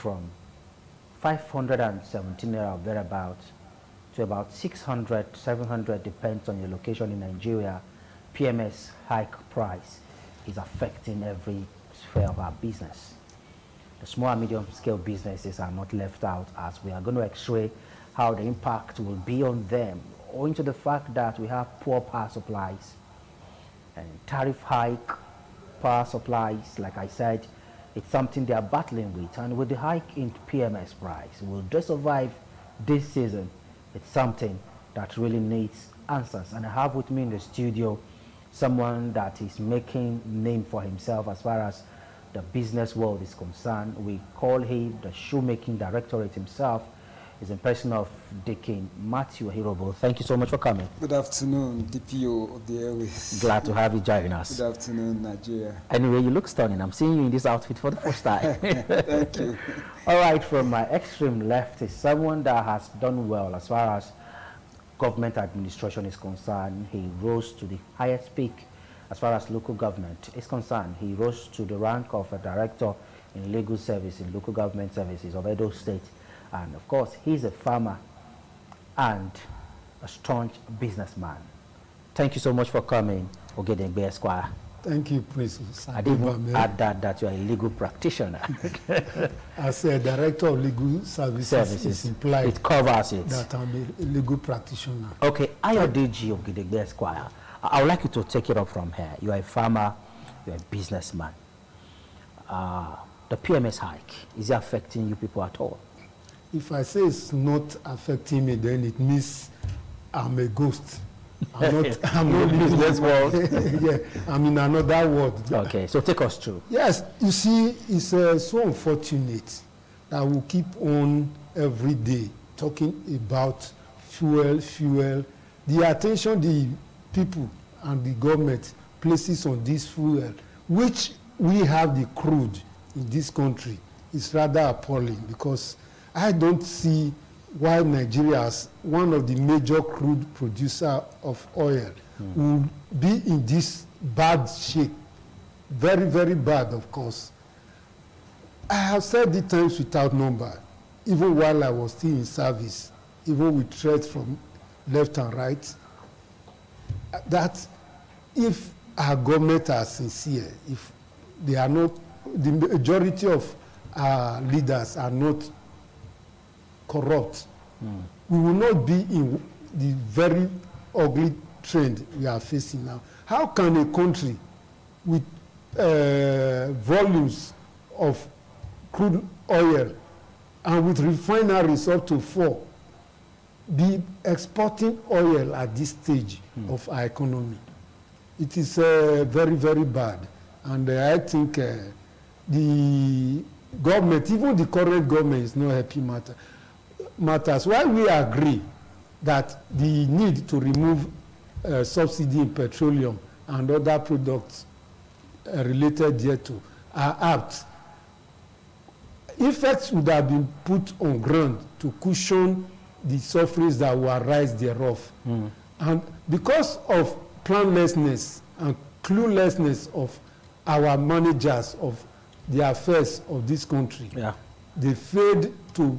from 517 naira thereabouts to about 600, 700, depends on your location in Nigeria. PMS hike price is affecting every sphere of our business. The small and medium scale businesses are not left out, as we are going to x-ray how the impact will be on them, owing to the fact that we have poor power supplies and tariff hike. Power supplies, like I said, it's something they are battling with, and with the hike in PMS price, will they survive this season? It's something that really needs answers. And I have with me in the studio someone that is making name for himself as far as the business world is concerned. We call him the shoemaking directorate himself. Is in person of Deacon Matthew Hirobo. Thank you so much for coming. Good afternoon, DPO of the Airways. Glad to have you join us. Good afternoon, Nigeria. Anyway, you look stunning. I'm seeing you in this outfit for the first time. Thank you. All right, from my extreme left is someone that has done well as far as government administration is concerned. He rose to the highest peak as far as local government is concerned. He rose to the rank of a director in legal service in local government services of Edo State. And of course, he's a farmer and a staunch businessman. Thank you so much for coming, Ogedengbe Esquire. Thank you, Prince. I didn't add that you are a legal practitioner. As a director of legal services, it's implied it covers it. That I'm a legal practitioner. Okay, Ayodeji Ogedengbe Esquire, I would like you to take it up from here. You are a farmer, you are a businessman. The PMS hike, is it affecting you people at all? If I say it's not affecting me, then it means I'm a ghost. I'm not in business world. Yeah, I'm in another world. Okay, so take us through. Yes, you see, it's so unfortunate that we keep on every day talking about fuel. The attention the people and the government places on this fuel, which we have the crude in this country, is rather appalling, because I don't see why Nigeria, as one of the major crude producer of oil, will be in this bad shape. Very, very bad, of course. I have said it times without number, even while I was still in service, even with threats from left and right, that if our government are sincere, if they are not, the majority of our leaders are not corrupt, we will not be in the very ugly trend we are facing now. How can a country with volumes of crude oil and with refineries up to 4 be exporting oil at this stage of our economy? It is very, very bad. And I think the government, even the current government, is not helping matters. Why we agree that the need to remove subsidy in petroleum and other products related thereto are apt. Effects would have been put on ground to cushion the sufferings that will arise thereof. And because of planlessness and cluelessness of our managers of the affairs of this country, they failed to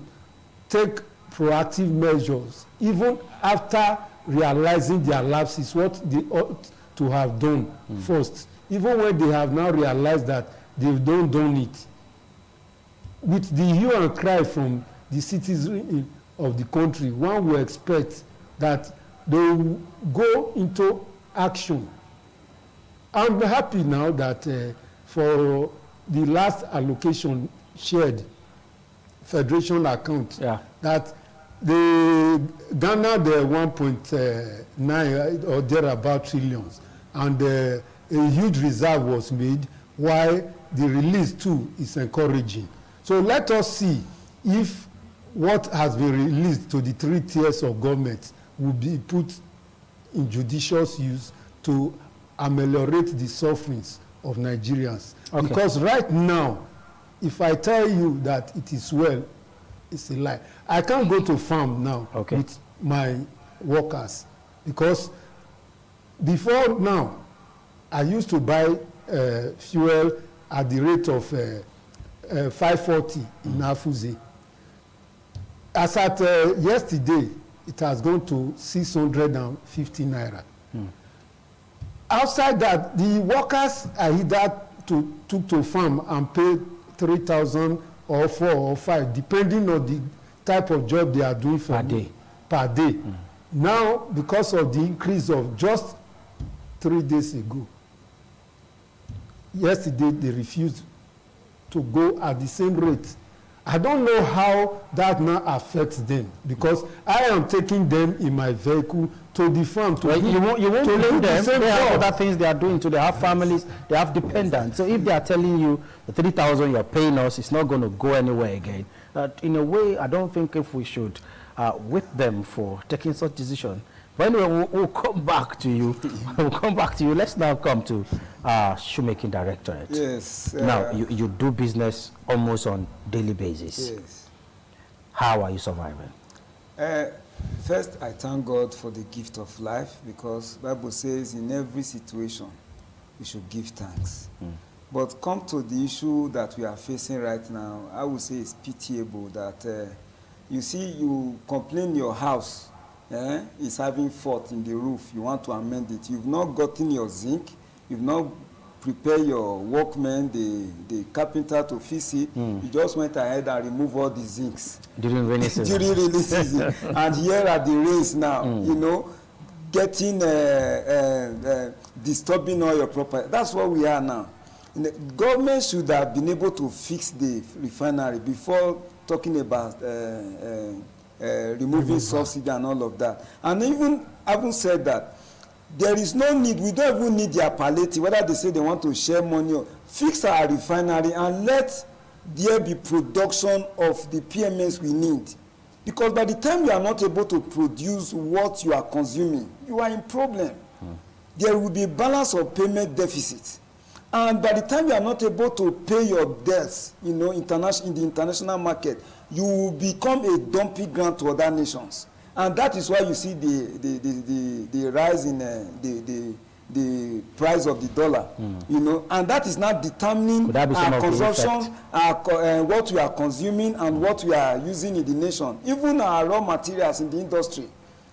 take proactive measures, even after realizing their lapses, what they ought to have done first, even when they have now realized that they've done it. With the hue and cry from the citizens of the country, one will expect that they will go into action. I'm happy now that for the last allocation shared federation account, that they garnered 1.9 or thereabout trillions, and a huge reserve was made, while the release too is encouraging. So let us see if what has been released to the 3 tiers of government will be put in judicious use to ameliorate the sufferings of Nigerians. Okay. Because right now, if I tell you that it is well, it's a lie. I can't go to farm now with my workers, because before now, I used to buy fuel at the rate of 540 in Afuze. As at yesterday, it has gone to 650 naira. Outside that, the workers are either took to farm and pay 3,000 or 4 or 5, depending on the type of job they are doing for per day. Now, because of the increase of just 3 days ago, yesterday they refused to go at the same rate. I don't know how that now affects them, because I am taking them in my vehicle to the farm to you won't blame them. They have other things they are doing too. They have families, they have dependents. So if they are telling you the 3,000 you are paying us, it's not going to go anywhere again. In a way, I don't think if we should with them for taking such decision. But anyway, we'll come back to you. We'll come back to you. Let's now come to shoemaking directorate. Yes. Now, you do business almost on daily basis. Yes. How are you surviving? First, I thank God for the gift of life, because the Bible says in every situation we should give thanks. But come to the issue that we are facing right now, I would say it's pitiable that you see, you complain your house is having fault in the roof. You want to amend it. You've not gotten your zinc. You've not prepared your workmen, the carpenter to fix it. You just went ahead and removed all the zincs. During rainy season. During rainy season. And here are the rains now, you know, getting, disturbing all your property. That's what we are now. The government should have been able to fix the refinery before talking about removing subsidy and all of that. And even having said that, there is no need, we don't even need their palliative, whether they say they want to share money or fix our refinery and let there be production of the PMS we need. Because by the time you are not able to produce what you are consuming, you are in problem. There will be a balance of payment deficit. And by the time you are not able to pay your debts, you know, in the international market, you will become a dumping ground to other nations. And that is why you see the rise in the price of the dollar, you know, and that is not determining our consumption, what we are consuming and what we are using in the nation, even our raw materials in the industry.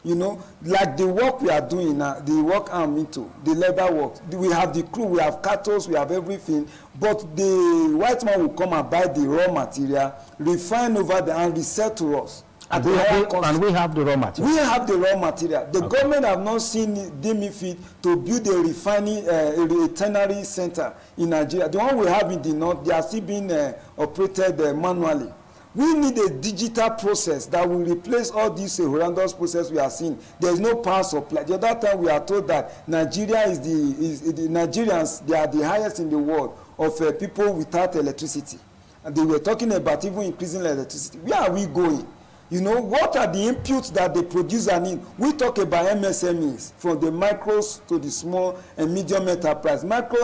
You know, like the work we are doing now, the work I'm into, the leather work. We have the crew, we have cattle, we have everything. But the white man will come and buy the raw material, refine over there and resell to us. And we have the raw material. We have the raw material. The government have not seen deem fit to build a refining, a refinery center in Nigeria. The one we have in the north, they are still being operated manually. We need a digital process that will replace all these horrendous process we are seeing. There is no power supply. The other time we are told that Nigeria is the Nigerians, they are the highest in the world of people without electricity. And they were talking about even increasing electricity. Where are we going? You know, what are the inputs that they produce and need? We talk about MSMEs, from the micros to the small and medium enterprise. Micro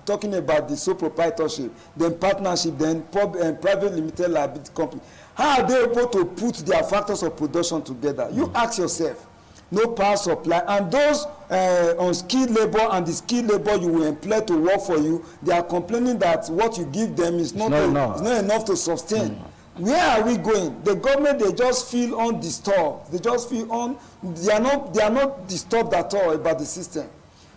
talking about the sole proprietorship, then partnership, then private limited liability company. How are they able to put their factors of production together? You ask yourself. No power supply, and those unskilled labor and the skilled labor you will employ to work for you, they are complaining that what you give them is not enough to sustain. Where are we going? The government, they just feel undisturbed. They just feel they are not disturbed at all about the system.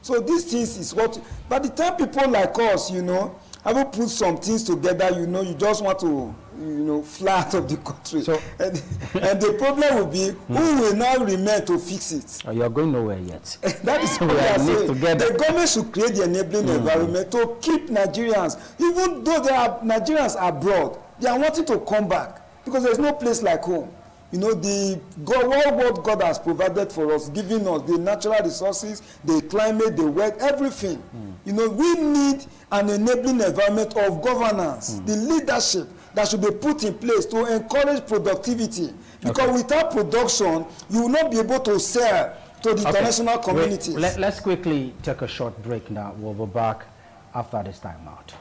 So these things is what, by the time people like us, you know, have put some things together, you know, you just want to, you know, fly out of the country. So, and the problem will be, who will now remain to fix it? You are going nowhere yet. That is what we are saying. The government should create the enabling environment to keep Nigerians, even though there are Nigerians abroad, they are wanting to come back because there is no place like home. You know, what God has provided for us, giving us the natural resources, the climate, the weather, everything. You know, we need an enabling environment of governance, the leadership that should be put in place to encourage productivity. Because without production, you will not be able to sell to the international community. Let's quickly take a short break now. We'll be back after this time out.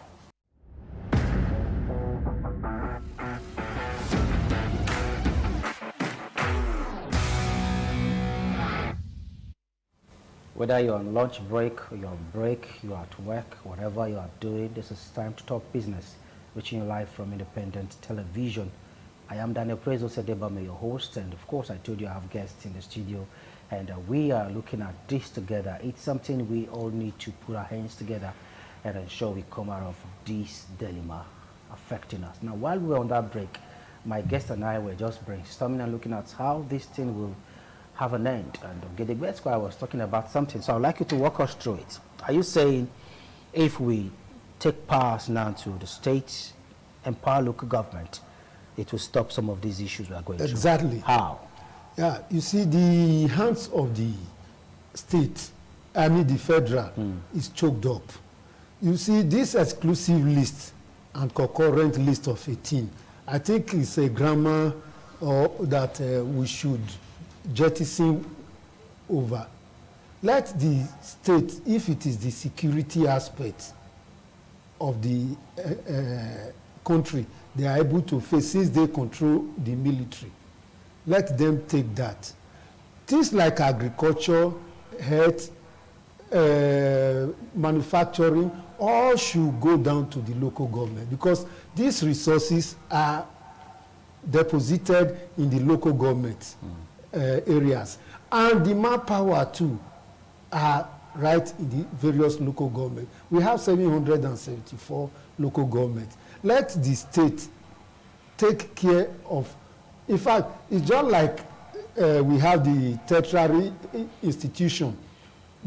Whether you're on lunch break, you're on break, you're at work, whatever you are doing, this is time to talk business. reaching you live from Independent Television. I am Daniel Prezo Sedebame, your host, and of course I told you I have guests in the studio, and we are looking at this together. It's something we all need to put our hands together and ensure we come out of this dilemma affecting us. Now, while we were on that break, my guest and I were just brainstorming and looking at how this thing will have an end. And Gedegbe Square was talking about something, so I'd like you to walk us through it. Are you saying if we take powers now to the states, empower local government, it will stop some of these issues we are going through? Exactly. How? Yeah, you see, the hands of the state, I mean the federal, is choked up. You see, this exclusive list and concurrent list of 18, I think it's a grammar that we should jettison over. Let the state, if it is the security aspect of the country, they are able to face, since they control the military, let them take that. Things like agriculture, health, manufacturing, all should go down to the local government, because these resources are deposited in the local government areas, and the manpower too are right in the various local government. We have 774 local governments. Let the state take care of, in fact, it's just like we have the tertiary institution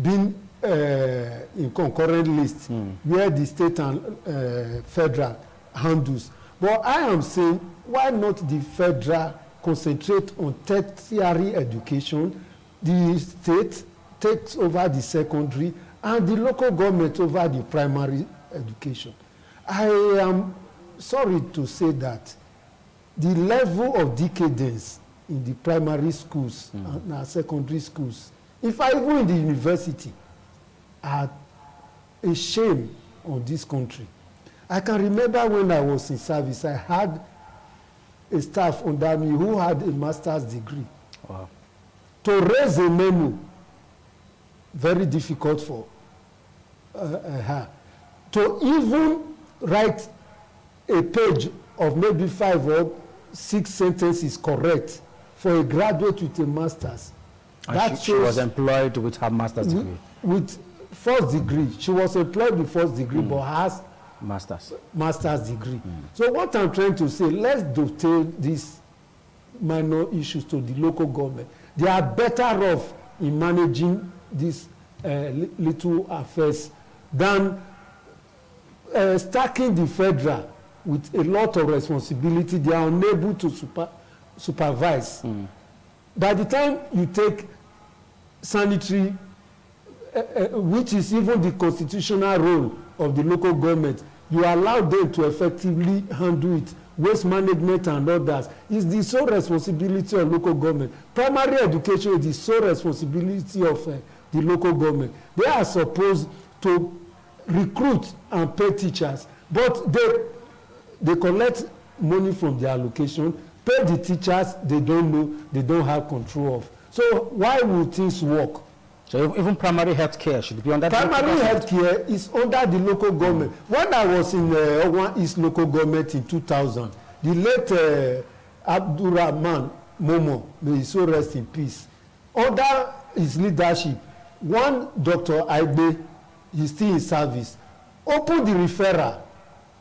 being in concurrent list, where the state and federal handles. But I am saying, why not the federal concentrate on tertiary education, the state takes over the secondary, and the local government over the primary education. I am sorry to say that the level of decadence in the primary schools and secondary schools, in fact even in the university, are a shame on this country. I can remember when I was in service, I had a staff under me who had a master's degree. Wow. To raise a memo, very difficult for her. To even write a page of maybe 5 or 6 sentences correct for a graduate with a master's. And that she was employed with her master's degree. With first degree. She was employed with first degree, but has master's degree. So what I'm trying to say, let's dovetail these minor issues to the local government. They are better off in managing these little affairs than stacking the federal with a lot of responsibility. They are unable to supervise. By the time you take sanitary, which is even the constitutional role of the local government, you allow them to effectively handle it. Waste management and others is the sole responsibility of local government. Primary education is the sole responsibility of the local government. They are supposed to recruit and pay teachers, but they collect money from their allocation, pay the teachers they don't know, they don't have control of. So why will things work? So even primary health care should be under primary health care is under the local government. When I was in Owan East local government in 2000, the late Abdurrahman Momo, may he so rest in peace, under his leadership, one Dr. Aibe, he's still in service, opened the referral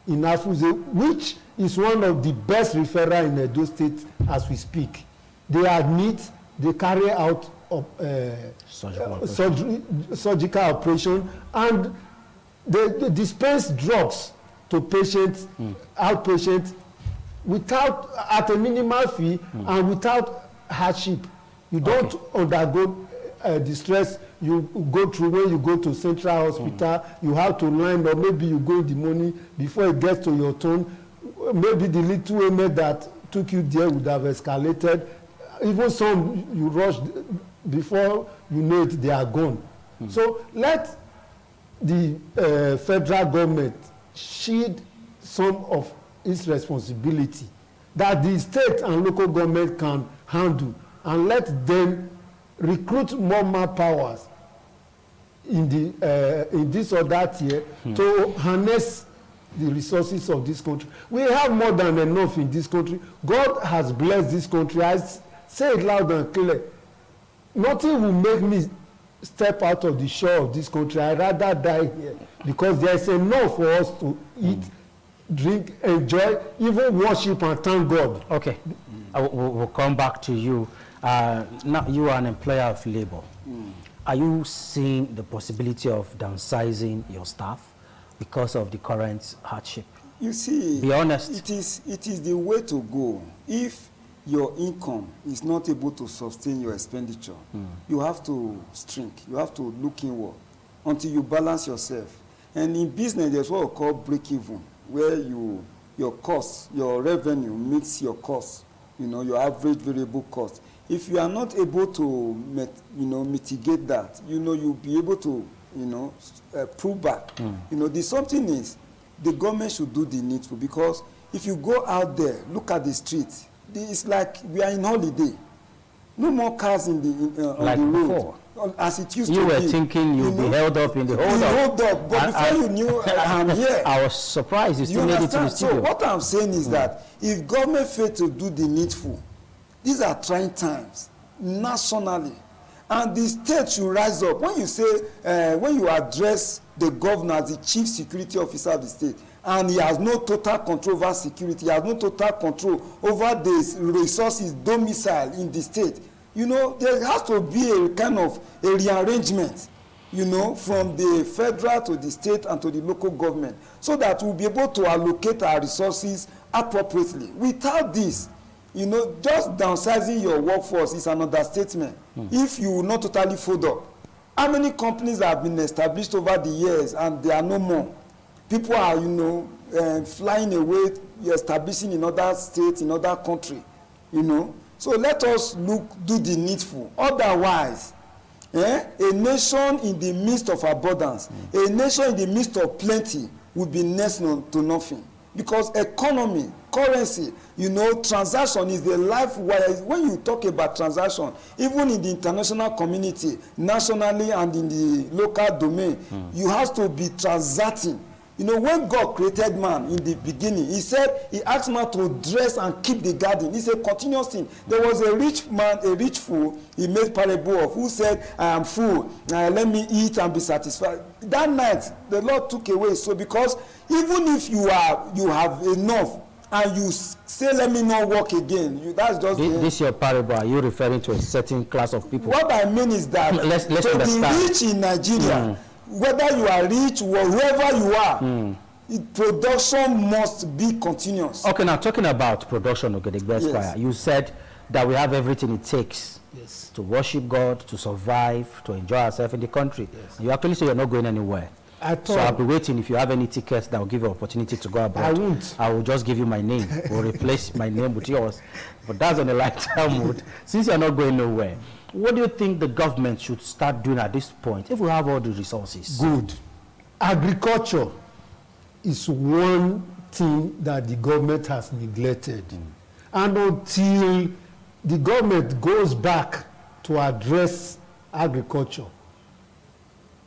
in Afuze, which is one of the best referral in Edo State as we speak. They admit, they carry out surgical operation, and they dispense drugs to patients, outpatients, without, at a minimal fee and without hardship. You don't undergo distress you go through when you go to central hospital. You have to line, or maybe you go in the morning before it gets to your turn. Maybe the little ailment that took you there would have escalated. Even some you rush, before you know it, they are gone. So let the federal government shield some of its responsibility that the state and local government can handle, and let them recruit more manpowers in the in this or that year to harness the resources of this country. We have more than enough in this country. God has blessed this country. I say it loud and clear. Nothing will make me step out of the shore of this country. I'd rather die here because there's enough for us to eat, drink, enjoy, even worship and thank God. Okay, we'll come back to you. Now, you are an employer of labor. Are you seeing the possibility of downsizing your staff because of the current hardship? You see, be honest. It is the way to go. If your income is not able to sustain your expenditure, you have to shrink. You have to look inward until you balance yourself. And in business, there's what we call break-even, where your costs, your revenue meets your costs, your average variable cost. If you are not able to mitigate that, you'll be able to pull back. The something is the government should do the needful, because if you go out there, look at the streets, it's like we are in holiday. No more cars on like the road. Before. As it used to be. You were thinking you'd be held up in the hold up. But before you knew I'm here. I was surprised you still made it to the studio. So what I'm saying is that if government fails to do the needful, these are trying times nationally, and the state should rise up. When you say, when you address the governor as the chief security officer of the state, and he has no total control over security, he has no total control over the resources domicile in the state, there has to be a kind of a rearrangement, from the federal to the state and to the local government, so that we'll be able to allocate our resources appropriately. Without this, just downsizing your workforce is an understatement. If you will not totally fold up. How many companies have been established over the years and there are no more? People are, flying away, establishing in other states, in other countries, So let us do the needful. Otherwise, a nation in the midst of abundance, a nation in the midst of plenty will be next to nothing. Because economy, currency, transaction is the life wire. When you talk about transaction, even in the international community, nationally and in the local domain, you have to be transacting. When God created man in the beginning, he said he asked man to dress and keep the garden. It's a continuous thing. There was a rich man, a rich fool, he made parable of, who said, I am full, let me eat and be satisfied. That night, the Lord took away. So because even if you have enough, and you say, let me not work again, that's just... This your parable, are you referring to a certain class of people? What I mean is that let's to understand. be rich in Nigeria, whether you are rich or whoever you are, production must be continuous. Okay, now talking about production, Yes. You said that we have everything it takes to worship God, to survive, to enjoy ourselves in the country. Yes. You actually say you're not going anywhere. So I'll be waiting. If you have any tickets that will give you an opportunity to go abroad, I won't. I will just give you my name. We'll replace my name with yours. But that's on a lifetime mode. Since you're not going nowhere, what do you think the government should start doing at this point if we have all the resources? Good. Agriculture is one thing that the government has neglected. And until the government goes back to address agriculture,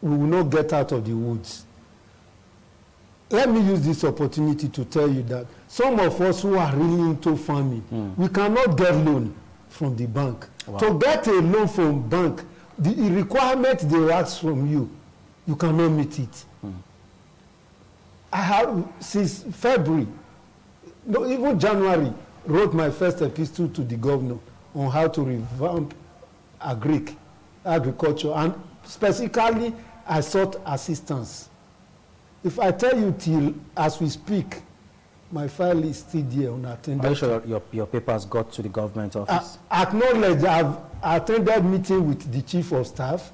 we will not get out of the woods. Let me use this opportunity to tell you that some of us who are really into farming, we cannot get loan from the bank. Wow. To get a loan from bank, the requirement they ask from you, you cannot meet it. I have, since February, no, even January, wrote my first epistle to the governor on how to revamp agriculture, and specifically I sought assistance. If I tell you till as we speak, my file is still there unattended. Are you sure your papers got to the government office? Acknowledge, I've attended meeting with the chief of staff.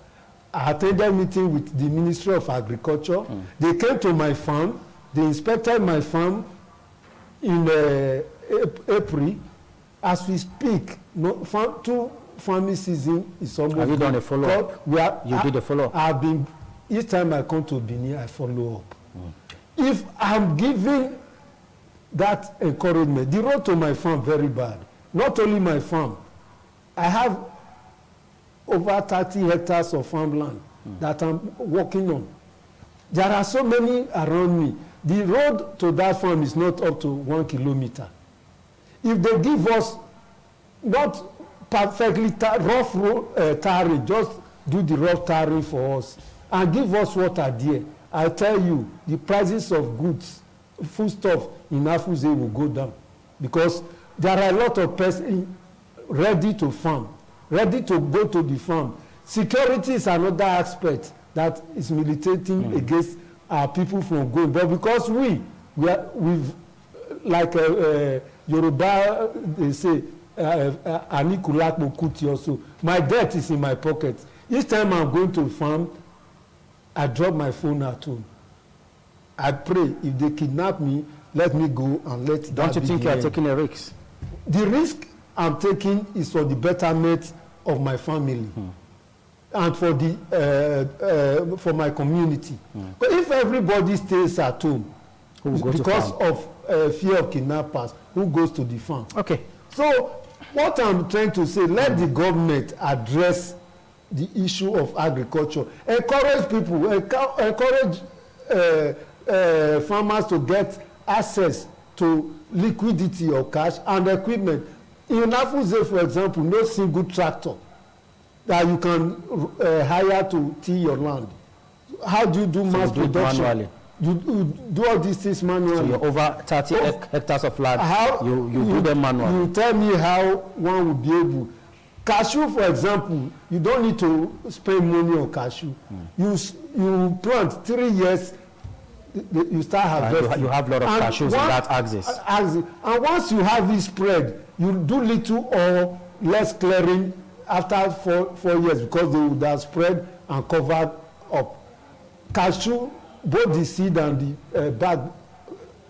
I attended meeting with the Ministry of Agriculture. They came to my farm. They inspected my farm in April. As we speak, two farming season is almost. Have you done a follow-up? You did a follow-up? I've been, each time I come to Benin, I follow up. If I'm giving that encouragement, the road to my farm very bad. Not only my farm, I have over 30 hectares of farmland that I'm working on. There are so many around me. The road to that farm is not up to 1 kilometer. If they give us not perfectly rough tarring, just do the rough tarring for us and give us water there, I tell you, the prices of goods, foodstuff in Afuze will go down, because there are a lot of persons ready to farm, ready to go to the farm. Security is another aspect that is militating against our people from going. But because we've like Yoruba, they say, Anikulakmo Kuti also, my debt is in my pocket. Each time I'm going to farm, I drop my phone at home. I pray, if they kidnap me, let me go and let that be. Don't you think you are taking a risk? The risk I'm taking is for the betterment of my family and for the for my community. But if everybody stays at home because of fear of kidnappers, who goes to the farm? Okay. So what I'm trying to say, let the government address the issue of agriculture. Encourage people, encourage farmers to get access to liquidity or cash and equipment. In Afuze, for example, no single tractor that you can hire to till your land. How do you do mass production? Manually. You do all these things manually. So you're over 30 hectares of land. You do them manually. You tell me how one will be able. Cashew, for example, you don't need to spend money on cashew. You plant 3 years, you start harvesting. You have a lot of cashews in that axis. And once you have it spread, you do little or less clearing after 4 years, because they would have spread and covered up. Cashew, both the seed and the bag,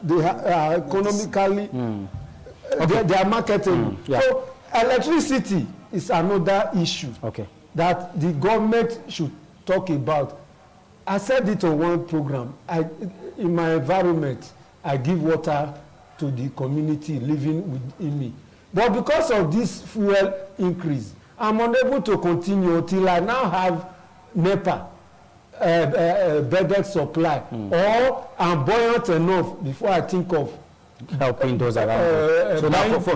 they are economically, they are marketable. So electricity is another issue that the government should talk about. I said it on one program. In my environment, I give water to the community living within me. But because of this fuel increase, I'm unable to continue until I now have NEPA, bedded supply, or I'm buoyant enough before I think of helping those around.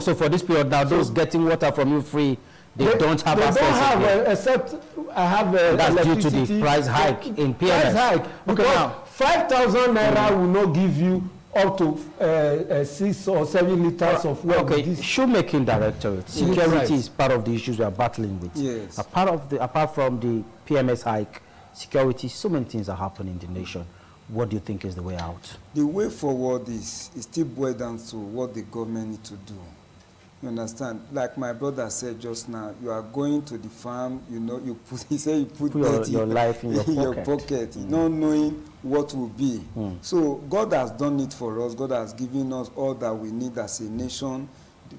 So for this period now, those getting water from you free, they don't have access. They don't have, except I have that's due to the price hike in PMS. Price hike, because 5,000 naira will not give you up to 6 or 7 liters of water. Okay, shoemaking directorate. Security is part of the issues we are battling with. Yes. Apart from the PMS hike, security, so many things are happening in the nation. What do you think is the way out? The way forward is still boiled down to what the government need to do. You understand? Like my brother said just now, you are going to the farm, you know, he said you put your life in your pocket, not knowing what will be. So God has done it for us. God has given us all that we need as a nation,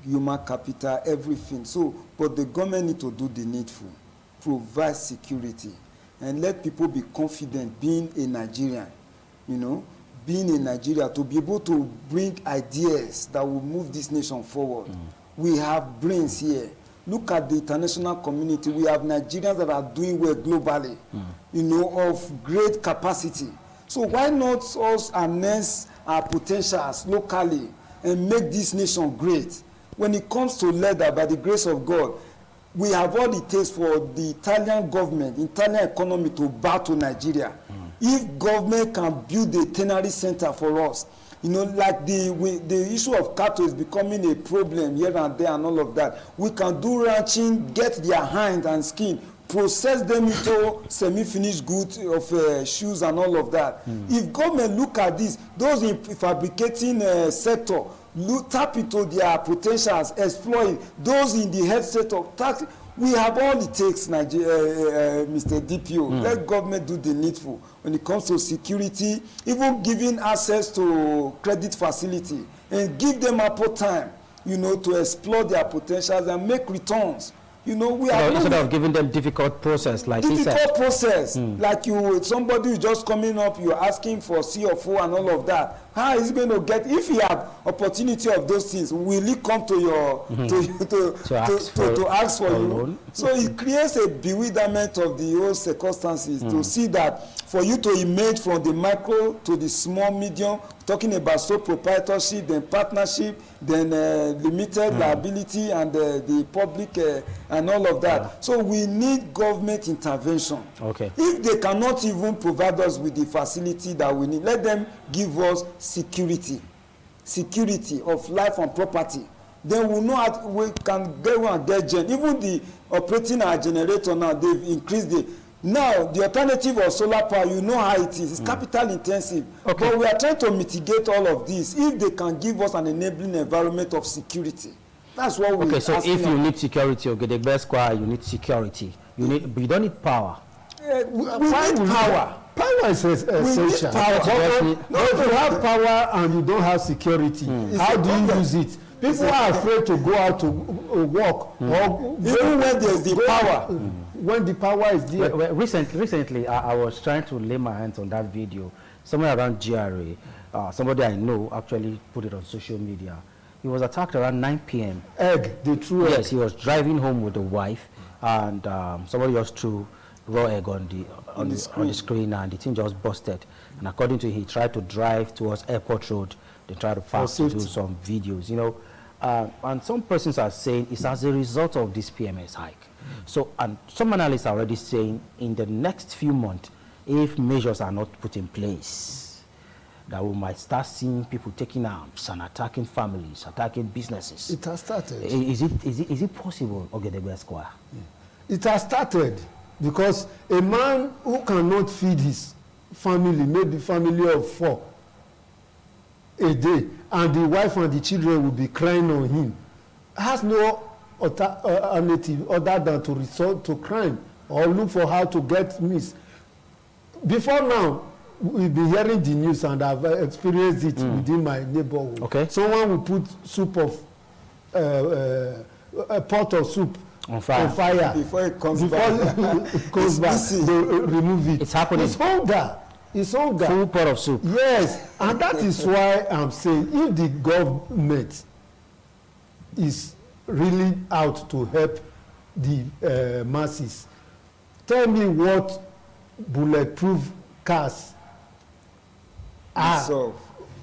human capital, everything. So, but the government need to do the needful, provide security, and let people be confident being a Nigerian, you know, being in Nigeria, to be able to bring ideas that will move this nation forward. We have brains here. Look at the international community. We have Nigerians that are doing well globally, you know, of great capacity. So why not us harness our potentials locally and make this nation great? When it comes to leather, by the grace of God, we have all it takes for the Italian government, Italian economy to bow to Nigeria. If government can build a tannery center for us, you know, like the issue of cattle is becoming a problem here and there and all of that. We can do ranching, get their hind and skin, process them into semi-finished goods of shoes and all of that. If government look at this, those in fabricating sector, tap into their potentials, exploit those in the health sector, tax. We have all it takes, Mr. DPO. Let government do the needful when it comes to security, even giving access to credit facility, and give them ample time, you know, to explore their potentials and make returns. You know, we are instead of giving them difficult process, like difficult process, like somebody who just coming up, you're asking for C or 4 and all of that. How is he going to get, if he have opportunity of those things, will he come to your to ask for you? Loan. So it creates a bewilderment of the whole circumstances to see that for you to emerge from the micro to the small, medium, talking about sole proprietorship, then partnership, then limited liability, and the public and all of that. So we need government intervention. Okay. If they cannot even provide us with the facility that we need, let them give us security of life and property. Then we know how we can get gen. Even the operating our generator now, they've increased it. Now, the alternative of solar power, you know how it is. It's capital intensive. Okay. But we are trying to mitigate all of this. If they can give us an enabling environment of security, that's what we. Okay, so if you need security, okay, the best square, you need security. You don't need power. We need power. Power is essential. If you have power and you don't have security, how do you use it? People are afraid to go out to work, or even when there's the power. When the power is there. Well, recently, I was trying to lay my hands on that video. Somewhere around GRA, somebody I know actually put it on social media. He was attacked around 9 p.m. The true egg. Yes, he was driving home with the wife, and somebody just threw raw egg on the screen, and the thing just busted. And according to him, he tried to drive towards Airport Road. They tried to fast to do some videos, you know. And some persons are saying it's as a result of this PMS hike. So, and some analysts are already saying in the next few months, if measures are not put in place, that we might start seeing people taking arms and attacking families, attacking businesses. It has started. Is it possible, Ogedegbe Square? It has started because a man who cannot feed his family, maybe family of 4 a day, and the wife and the children will be crying on him, has no alternative other than to resort to crime or look for how to get means. Before now, we've been hearing the news, and I've experienced it within my neighborhood. Okay. Someone will put soup of a pot of soup on fire before it comes back. They remove it. It's happening. It's hunger. It's hunger. Full pot of soup. Yes, and that is why I'm saying if the government is really out to help the masses, tell me what bulletproof cars are.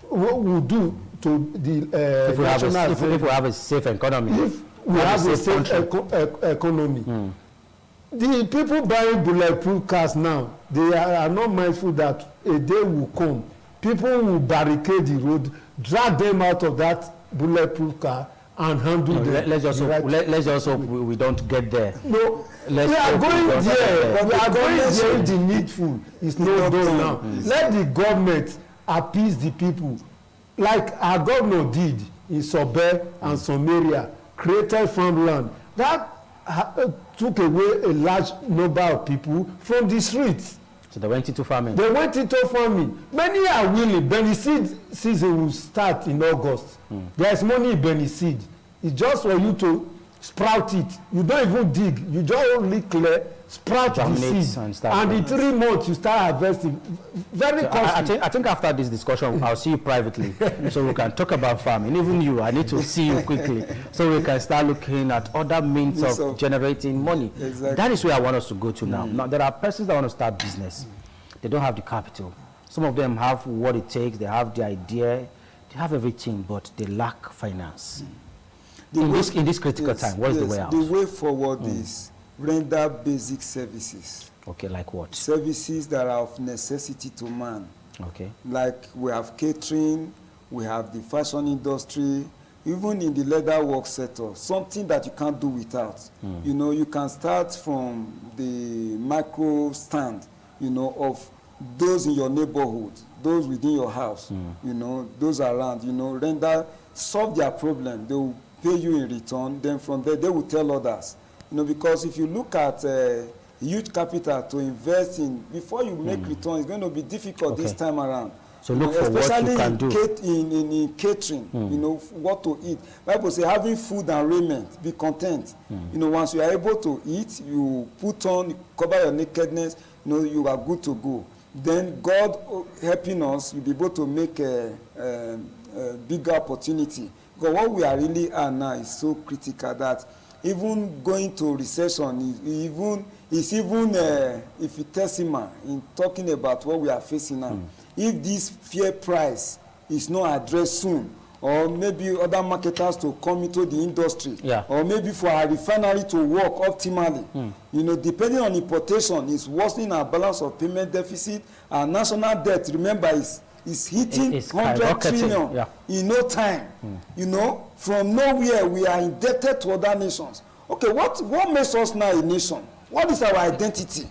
What we do to the if we have a safe economy. If we have a safe economy. The people buying bulletproof cars now, they are not mindful that a day will come. People will barricade the road, drag them out of that bulletproof car, and handle them. Let's just hope we don't get there. No, we are going there. We are going there. The needful is not done now. Let the government appease the people, like our governor did in Sobe and some area, created farmland. That took away a large number of people from the streets. So they went into farming. Many are willing. Beniseed season will start in August. There is money in Beniseed. It's just for you to sprout it. You don't even dig. You just only clear, sprout the seed. And in 3 months you start harvesting. Very costly. I think after this discussion, I'll see you privately so we can talk about farming. Even you, I need to see you quickly so we can start looking at other means of generating money. Exactly. That is where I want us to go to now. Now, there are persons that want to start business. They don't have the capital. Some of them have what it takes. They have the idea. They have everything, but they lack finance. In this critical time, what is the way out? The way forward is render basic services. Okay, like what? Services that are of necessity to man. Okay. Like we have catering, we have the fashion industry, even in the leather work sector, something that you can't do without. You know, you can start from the micro stand, you know, of those in your neighborhood, those within your house, you know, those around, you know, solve their problem. They will pay you in return. Then from there, they will tell others. You know, because if you look at huge capital to invest in, before you make return, it's going to be difficult this time around. So look for what you can do. Especially in catering, you know, what to eat. Bible says having food and raiment, be content. You know, once you are able to eat, you put on, cover your nakedness, you know, you are good to go. then God helping us, we'll be able to make a bigger opportunity. Because what we are really are now is so critical that even going to recession is even if you test him in talking about what we are facing now, if this fuel price is not addressed soon, or maybe other marketers to come into the industry, or maybe for our refinery to work optimally, you know, depending on importation, is worsening our balance of payment deficit. Our national debt, remember, is hitting 100 trillion in no time. You know, from nowhere we are indebted to other nations. Okay, what makes us now a nation? What is our identity?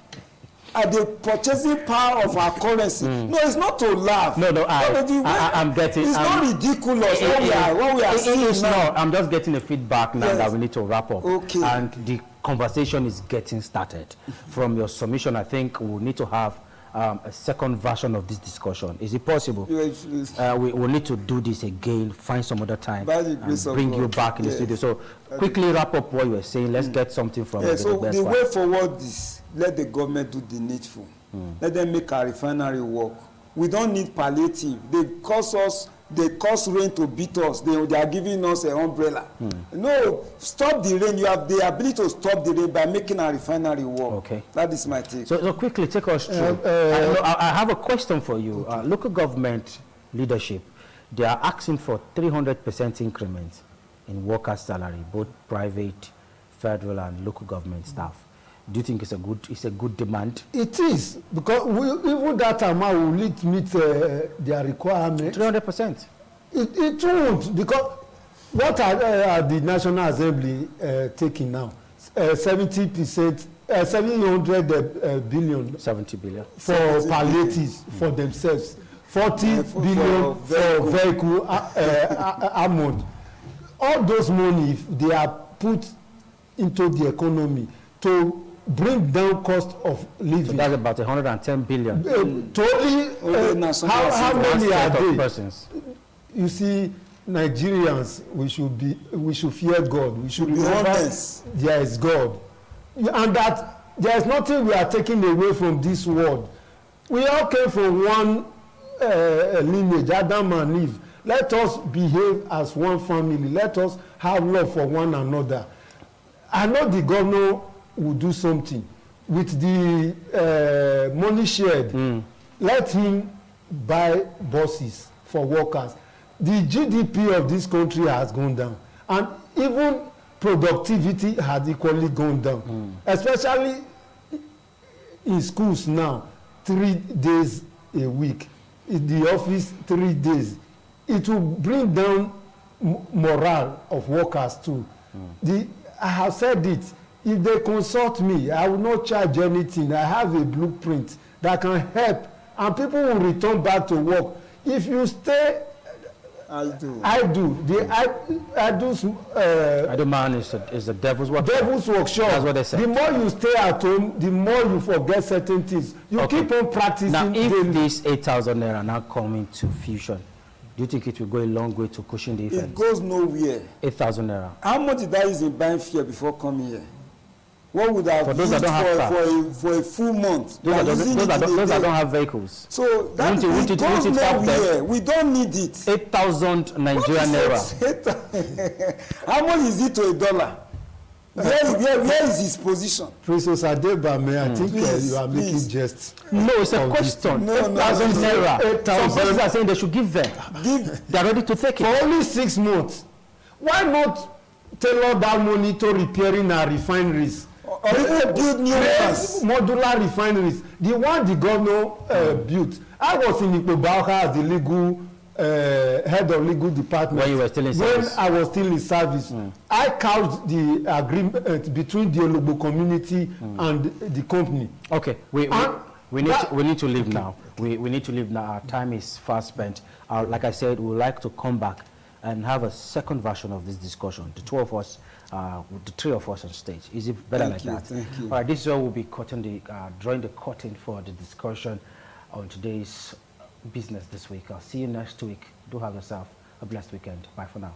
Are the purchasing power of our currency? No, it's not to laugh. No, I'm getting. It's not ridiculous. What we are seeing now. I'm just getting a feedback now that we need to wrap up. Okay. And the conversation is getting started. From your submission, I think we need to have a second version of this discussion. Is it possible? We will need to do this again, find some other time, and bring you back in the studio. So quickly wrap up what you were saying. Let's get something from so the way forward is, let the government do the needful. Let them make our refinery work. We don't need palliative. They cause rain to beat us. They are giving us an umbrella. No, stop the rain. You have the ability to stop the rain by making our refinery work. Okay. That is my take. So quickly, take us through. I have a question for you. Local government leadership, they are asking for 300% increment in workers' salary, both private, federal, and local government staff. Do you think it's a good demand? It is, because even that amount will meet their requirement. 300%. It won't, because what are the National Assembly taking now? 70%, 700 billion. 70 billion. For palliatives, for themselves. 40 billion for vehicle armored. All those money, if they are put into the economy to bring down cost of living. So that's about 110 billion. How many are they? Persons? You see, Nigerians, we should fear God. We should remember there is God, and that there is nothing we are taking away from this world. We all came from one lineage, Adam and Eve. Let us behave as one family. Let us have love for one another. I know the governor will do something with the money shared. Let him buy buses for workers. The GDP of this country has gone down, and even productivity has equally gone down, especially in schools now. 3 days a week, in the office 3 days. It will bring down morale of workers too. I have said it. If they consult me, I will not charge anything. I have a blueprint that can help, and people will return back to work. If you stay, I do. I do man is the devil's workshop. Devil's workshop. That's what they say. The more you stay at home, the more you forget certain things. You keep on practicing. Now, if this 8,000 naira now come into fusion, do you think it will go a long way to cushion the effect? It goes nowhere. 8,000 naira. How much did I use in buying fuel before coming here? What would I have used for a full month? Those that don't have vehicles. So that it goes nowhere. We don't need it. 8,000 Nigerian naira. How much is it to a dollar? Where is his position? Professor Adebame, I think you are making jest. No, it's a question. 8,000 naira. Some persons are saying they should give them. They are ready to take it. For only 6 months. Why not tailor that money to repairing our refineries? Or even build new ones. Modular refineries. The one the governor built. I was in Ikpebauha as the legal head of legal department. When you were still in service? When I was still in service. I couched the agreement between the Olugbo community and the company. Okay, we need to leave now. We need to leave now. Our time is fast spent. Like I said, we would like to come back and have a second version of this discussion. The two of us, the three of us on stage. Is it better like that? Thank you. All right, this is where we'll be drawing the curtain for the discussion on today's business this week. I'll see you next week. Do have yourself a blessed weekend. Bye for now.